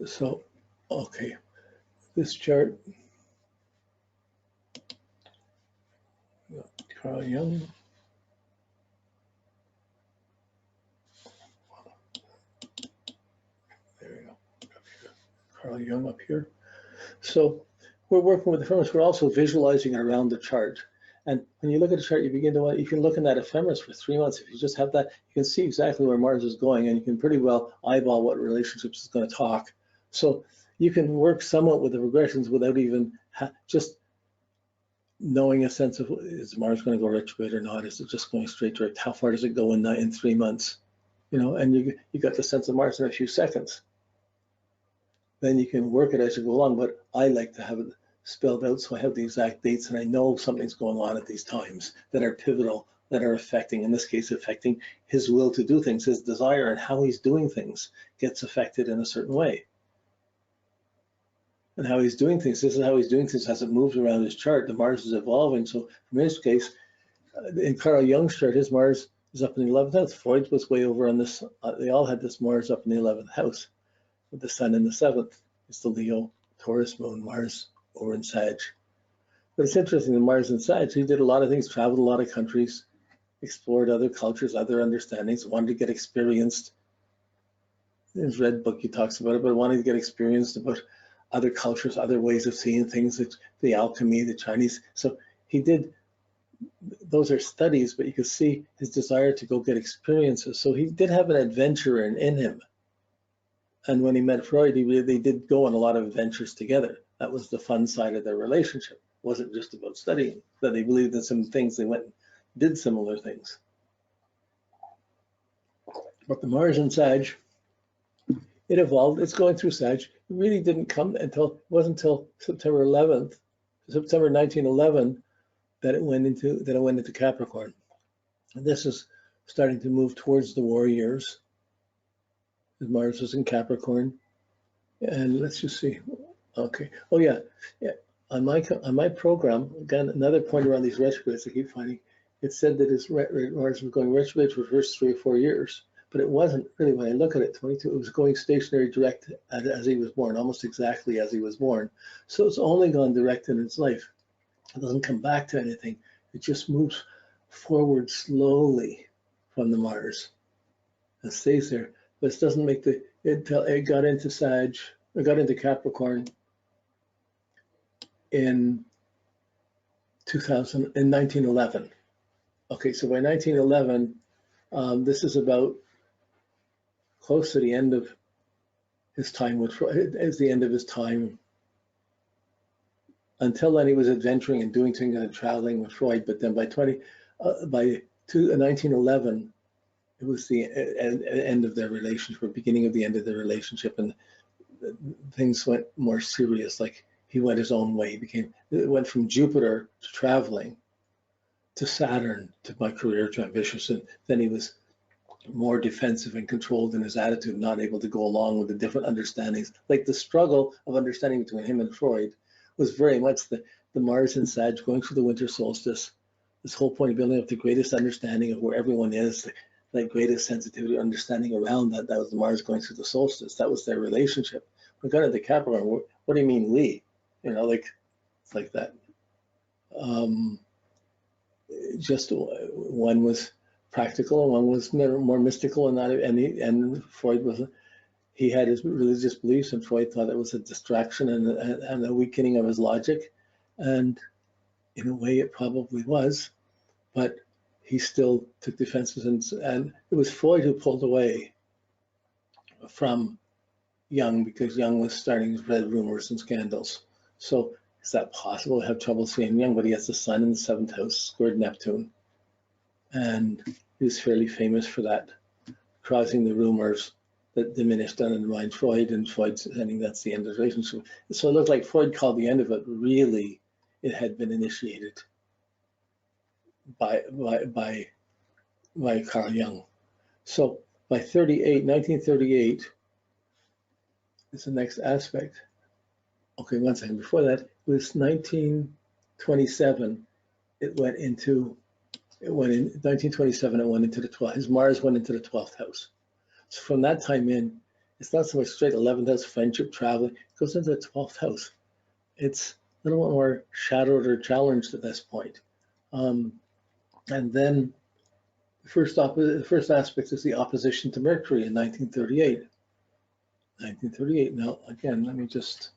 So, okay, this chart, Carl Jung. There we go. Carl Jung up here. So we're working with ephemeris. We're also visualizing around the chart. And when you look at the chart, you begin to you can look in that ephemeris for 3 months. If you just have that, you can see exactly where Mars is going, and you can pretty well eyeball what relationships is going to talk. So you can work somewhat with the regressions without even just knowing a sense of, is Mars going to go retrograde or not? Is it just going straight direct? How far does it go in 3 months? You know, and you got the sense of Mars in a few seconds. Then you can work it as you go along, but I like to have it spelled out so I have the exact dates and I know something's going on at these times that are pivotal, that are affecting, in this case, affecting his will to do things, his desire, and how he's doing things gets affected in a certain way. And how he's doing things, this is how he's doing things as it moves around his chart. The Mars is evolving. So in this case, in Carl Jung's chart, his Mars is up in the 11th house. Freud's was way over on this, they all had this Mars up in the 11th house, with the Sun in the 7th. It's the Leo, Taurus moon, Mars over in Sag. But it's interesting that Mars in Sag, he did a lot of things, traveled a lot of countries, explored other cultures, other understandings, wanted to get experienced. In his red book, he talks about it, but wanted to get experienced about other cultures, other ways of seeing things, the alchemy, the Chinese. So he did, those are studies, but you could see his desire to go get experiences. So he did have an adventurer in him. And when he met Freud, they did go on a lot of adventures together. That was the fun side of their relationship. It wasn't just about studying, that they believed in some things, they went and did similar things. But the Mars in Sag, it evolved, it's going through Sag. It really didn't come until, it wasn't until September 11th, September 1911, that it went into Capricorn. And this is starting to move towards the war years. Mars was in Capricorn. And let's just see. Okay. Oh yeah. On my program, again, another point around these retrogrades I keep finding, it said that his Mars was going retrograde for the first 3 or 4 years, but it wasn't really. When I look at it, 22, it was going stationary direct as he was born, almost exactly as he was born. So it's only gone direct in his life. It doesn't come back to anything. It just moves forward slowly from the Mars and stays there. But it doesn't make it got into Sag, it got into Capricorn in 1911. Okay, so by 1911, this is about close to the end of his time with Freud. It's the end of his time. Until then, he was adventuring and doing things and traveling with Freud. But then by 1911, it was the end of their relationship, or beginning of the end of their relationship, and things went more serious. Like he went his own way. It went from Jupiter to traveling, to Saturn, to my career, to ambitious, and then he was more defensive and controlled in his attitude, not able to go along with the different understandings. Like the struggle of understanding between him and Freud was very much the Mars in Sag going through the winter solstice. This whole point of building up the greatest understanding of where everyone is, that greatest sensitivity, understanding around that. That was the Mars going through the solstice. That was their relationship. We got into Capricorn. What do you mean we? You know, like it's like that. Just one was practical and one was more mystical, and Freud was. He had his religious beliefs, and Freud thought it was a distraction and a weakening of his logic, and in a way it probably was, but he still took defenses, and it was Freud who pulled away from Jung because Jung was starting to spread rumors and scandals. So is that possible? I have trouble seeing Jung, but he has the Sun in the 7th house, squared Neptune, and he was fairly famous for that, causing the rumors that diminished and undermined Freud, and Freud saying that's the end of the relationship. So it looked like Freud called the end of it. Really, it had been initiated by Carl Jung. So by 1938 is the next aspect. Okay, one second. Before that, it was 1927. It went in 1927. It went into the 12th. His Mars went into the 12th house. So from that time in, It's not so much straight 11th house, friendship, traveling. It goes into the 12th house. It's a little more shadowed or challenged at this point. And then the first aspect is the opposition to Mercury in 1938. 1938. Now, again, let me just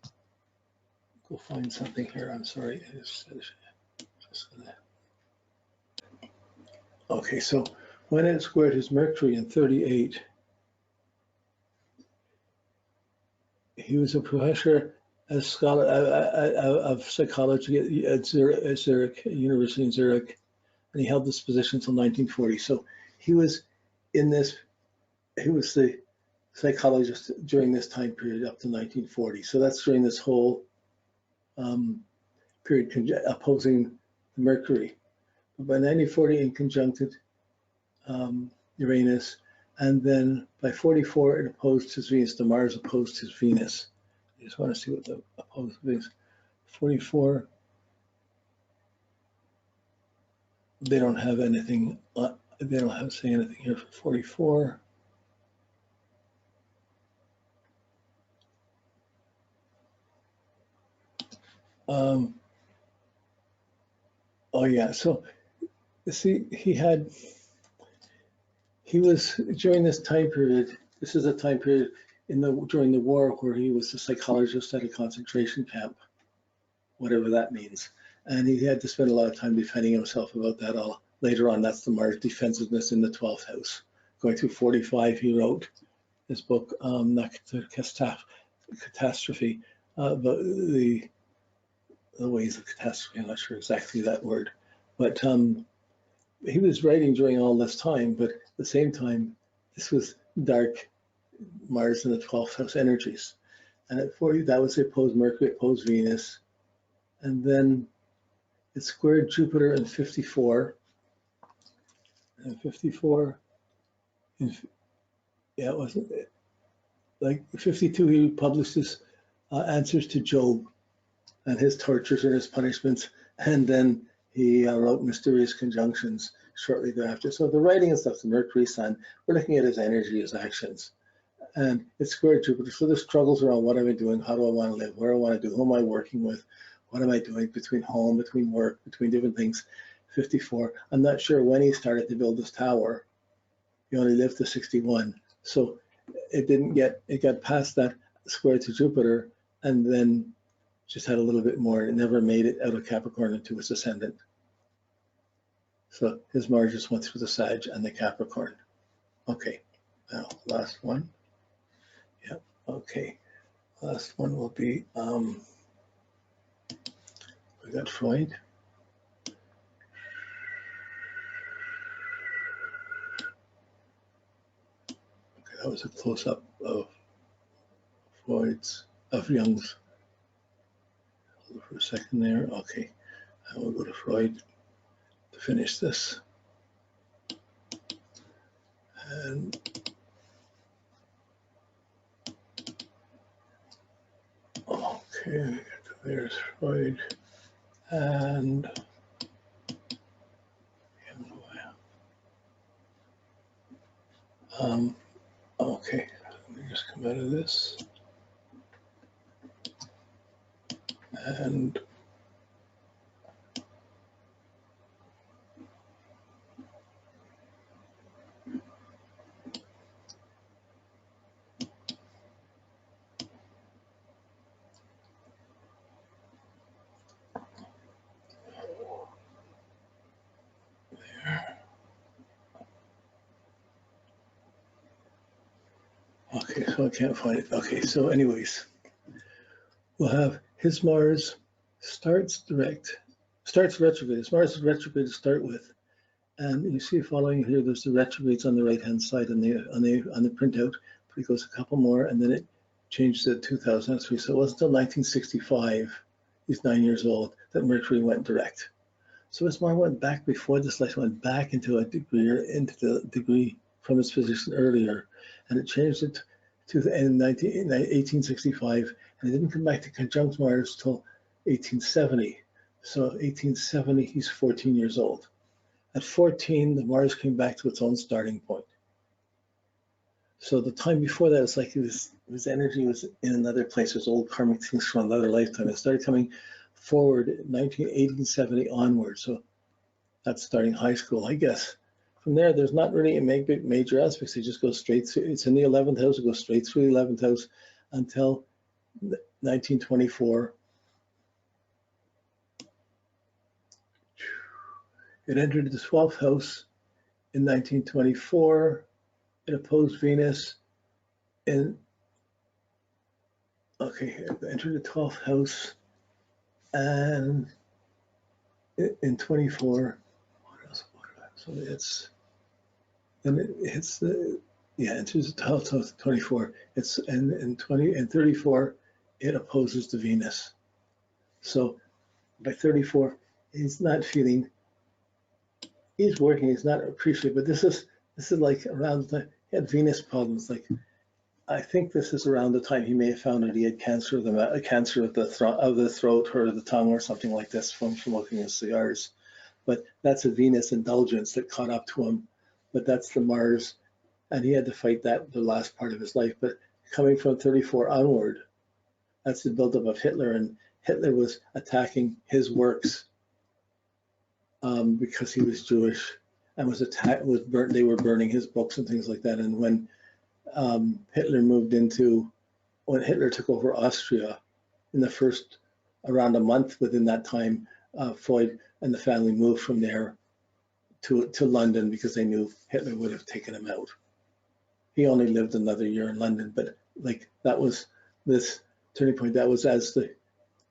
go find something here. I'm sorry. Okay, so when it squared his Mercury in 38, he was a professor as scholar of psychology at Zurich, University in Zurich, and he held this position until 1940. So he was in this, he was the psychologist during this time period up to 1940. So that's during this whole period opposing Mercury. But by 1940, in conjuncted Uranus, and then by 44, it opposed his Venus. The Mars opposed his Venus. I just want to see what the opposed is. 44, they don't have anything, they don't have say anything here for 44. Oh yeah, so see, he was during this time period. This is a time period during the war where he was a psychologist at a concentration camp, whatever that means, and he had to spend a lot of time defending himself about that all. Later on, that's the Mars defensiveness in the 12th house. Going through 45, he wrote his book, not the catastrophe, but the ways of catastrophe. I'm not sure exactly that word, but he was writing during all this time, but at the same time, this was dark Mars in the 12th house energies. And at 40, that was opposed Mercury, opposed Venus. And then it squared Jupiter in 54. And 54, yeah, it wasn't like 52, he published his answers to Job and his tortures and his punishments. And then he wrote Mysterious Conjunctions shortly thereafter. So the writing and stuff, the Mercury, Sun, we're looking at his energy, his actions. And it's squared Jupiter. So there's struggles around what am I doing? How do I want to live? Where do I want to do? Who am I working with? What am I doing between home, between work, between different things? 54. I'm not sure when he started to build this tower. He only lived to 61. So it got past that square to Jupiter and then just had a little bit more. It never made it out of Capricorn into its ascendant. So his Mars just went through the Sag and the Capricorn. Okay, now last one. Yep, okay. Last one will be, we got Freud. Okay, that was a close-up of Jung's. Hold for a second there. Okay, and we'll go to Freud to finish this. And okay, there's Freud. And okay, let me just come out of this. And okay, so I can't find it. Okay, so anyways, we'll have his Mars starts retrograde. His Mars is retrograde to start with. And you see following here, there's the retrogrades on the right-hand side on the printout, but it goes a couple more, and then it changed to 2003. So it wasn't until 1965, he's 9 years old, that Mercury went direct. So his Mars went back before this life, went back into the degree from its position earlier, and it changed it to in 1865, and it didn't come back to conjunct Mars till 1870. So 1870, he's 14 years old. At 14, the Mars came back to its own starting point. So the time before that, it's like his energy was in another place. It was old karmic things from another lifetime. It started coming forward 1870 onward. So that's starting high school, I guess. From there, there's not really a major aspects. It just goes straight through. It's in the 11th house. It goes straight through the 11th house until 1924. It entered the 12th house in 1924. It opposed Venus in, okay, it entered the 12th house and in 24. What else? So it's, then it hits the, yeah, enters the 12th house 24. It's in 20 and 34, it opposes the Venus. So by 34, he's not feeling, he's working, he's not appreciative, but this is like around the, he had Venus problems. Like, I think this is around the time he may have found that he had cancer of the throat or the tongue or something like this from smoking his cigars. But that's a Venus indulgence that caught up to him. But that's the Mars, and he had to fight that the last part of his life. But coming from 34 onward, that's the buildup of Hitler, and Hitler was attacking his works because he was Jewish, and was attacked, was burnt. They were burning his books and things like that. And when when Hitler took over Austria, in the first around a month within that time, Freud and the family moved from there to London because they knew Hitler would have taken him out. He only lived another year in London, but like that was this turning point. That was as the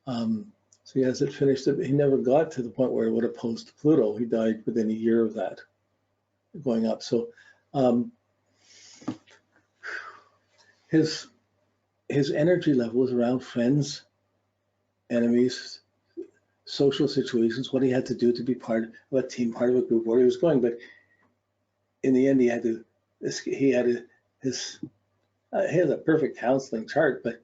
so as it finished, he never got to the point where it would oppose to Pluto. He died within a year of that, going up. So his energy level was around friends, enemies, social situations, what he had to do to be part of a team, part of a group, where he was going. But in the end, he had a perfect counseling chart, but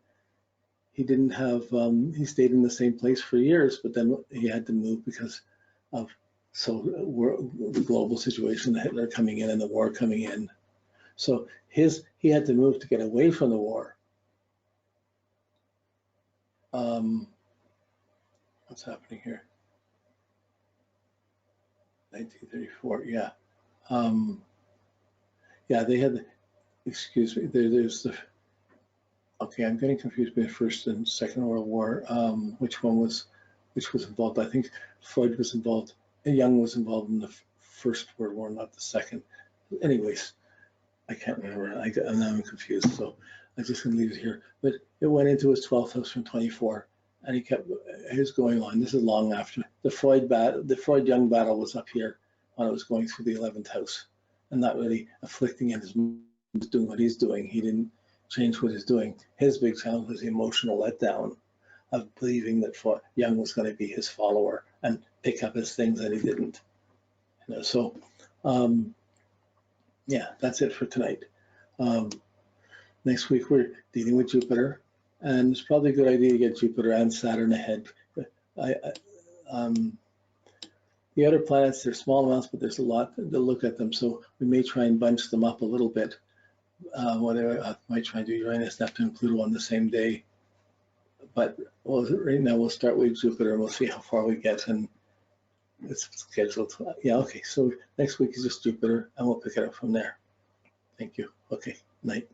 he didn't have, he stayed in the same place for years, but then he had to move because of the global situation, the Hitler coming in and the war coming in. So he had to move to get away from the war. What's happening here? 1934, yeah. Yeah, they had, excuse me, there's the, okay, I'm getting confused by the First and Second World War. Which was involved? I think Freud was involved, and Jung was involved in the First World War, not the Second. Anyways, I can't remember. I'm confused, so I'm just gonna leave it here. But it went into his 12th house from 24, and he kept his going on. This is long after the Freud-Jung battle was up here when it was going through the 11th house, and not really afflicting him. He's doing what he's doing. He didn't change what he's doing. His big challenge was the emotional letdown of believing that Jung was going to be his follower and pick up his things, and he didn't. So yeah, that's it for tonight. Next week we're dealing with Jupiter, and it's probably a good idea to get Jupiter and Saturn ahead. The other planets, they're small amounts, but there's a lot to look at them, so we may try and bunch them up a little bit. Whatever, I might try and do Uranus, Neptune, Pluto on the same day. But right now we'll start with Jupiter and we'll see how far we get, and it's scheduled. Yeah, okay, so next week is just Jupiter and we'll pick it up from there. Thank you. Okay, night.